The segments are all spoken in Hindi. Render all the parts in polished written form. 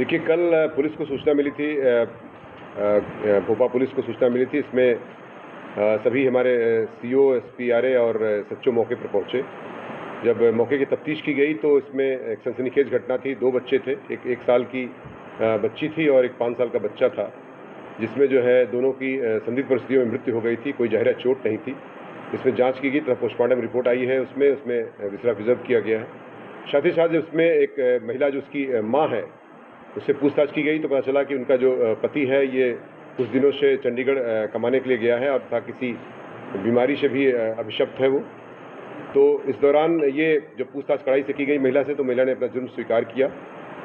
देखिए, कल पुलिस को सूचना मिली थी, भोपाल पुलिस को सूचना मिली थी। इसमें सभी हमारे सीओ, एसपी, आरए और एसएचओ मौके पर पहुंचे। जब मौके की तफ्तीश की गई तो इसमें एक सनसनीखेज घटना थी। 2 बच्चे थे, एक साल की बच्ची थी और एक 5 साल का बच्चा था, जिसमें जो है दोनों की संदिग्ध परिस्थितियों में मृत्यु हो गई थी। कोई जहरीला चोट नहीं थी। इसमें जांच की गई तथा पोस्टमार्टम रिपोर्ट आई है, उसमें विसरा प्रिजर्व किया गया है। साथ ही साथ उसमें एक महिला जो उसकी माँ है, उससे पूछताछ की गई तो पता चला कि उनका जो पति है ये कुछ दिनों से चंडीगढ़ कमाने के लिए गया है और था किसी बीमारी से भी अभिशप्त है वो। तो इस दौरान ये जब पूछताछ कड़ाई से की गई महिला से, तो महिला ने अपना जुर्म स्वीकार किया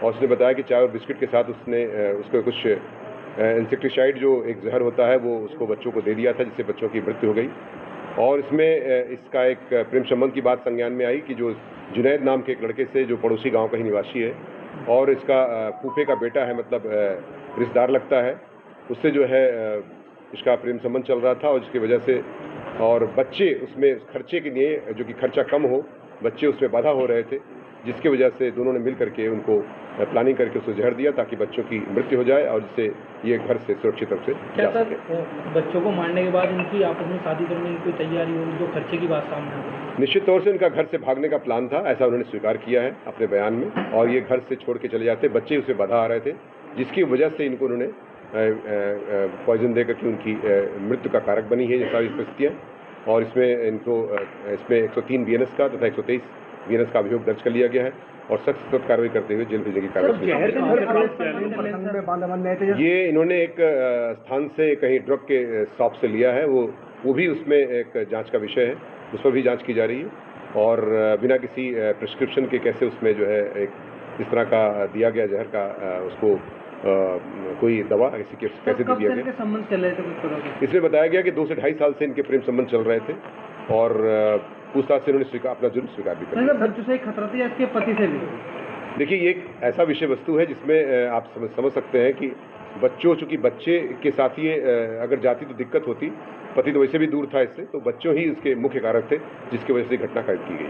और उसने बताया कि चाय और बिस्किट के साथ उसने उसको कुछ इंसेक्टिसाइड जो एक जहर होता है वो उसको बच्चों को दे दिया था, जिससे बच्चों की मृत्यु हो गई। और इसमें इसका एक प्रेम संबंध की बात संज्ञान में आई कि जो जुनैद नाम के एक लड़के से, जो पड़ोसी गांव का ही निवासी है और इसका फूफे का बेटा है, मतलब रिश्तेदार लगता है, उससे जो है इसका प्रेम संबंध चल रहा था और जिसकी वजह से और बच्चे उसमें खर्चे के लिए, जो कि खर्चा कम हो, बच्चे उसमें बाधा हो रहे थे, जिसकी वजह से दोनों ने मिल करके उनको प्लानिंग करके उसको जहर दिया ताकि बच्चों की मृत्यु हो जाए और जिससे ये घर से सुरक्षित रूप से जा सके। बच्चों को मारने के बाद इनकी आपस में शादी करने की कोई तैयारी होगी, जो खर्चे की बात सामने आई? निश्चित तौर से इनका घर से भागने का प्लान था, ऐसा उन्होंने स्वीकार किया है अपने बयान में। और ये घर से छोड़ के चले जाते, बच्चे उसे बाधा आ रहे थे, जिसकी वजह से इनको उन्होंने पॉइजन देकर के उनकी मृत्यु का कारक बनी है ये सारी परिस्थितियाँ। और इसमें इनको इसमें 103 बीएनएस का तथा 123 बीएनएस का अभियोग दर्ज कर लिया गया है और सख्त कार्रवाई करते हुए जेल भेजने की कार्रवाई। ये इन्होंने एक स्थान से कहीं ड्रग के शॉप से लिया है, वो भी उसमें एक जांच का विषय है, उस पर भी जांच की जा रही है। और बिना किसी प्रिस्क्रिप्शन के कैसे उसमें जो है एक इस तरह का दिया गया जहर का उसको कोई दवा किसी के कैसे दिया गया। संबंध चल रहे थे इसमें बताया गया कि 2 से 2.5 साल से इनके प्रेम संबंध चल रहे थे और पूछताछ से इन्होंने अपना जुर्म स्वीकार भी कर लिया। बच्चों से खतरा था या इसके पति से भी? देखिए, ये एक ऐसा विषय वस्तु है जिसमें आप समझ सकते हैं कि चूंकि बच्चे के साथ ही अगर जाती तो दिक्कत होती, पति तो वैसे भी दूर था इससे, तो बच्चों ही इसके मुख्य कारक थे जिसकी वजह से घटना कैद की गई।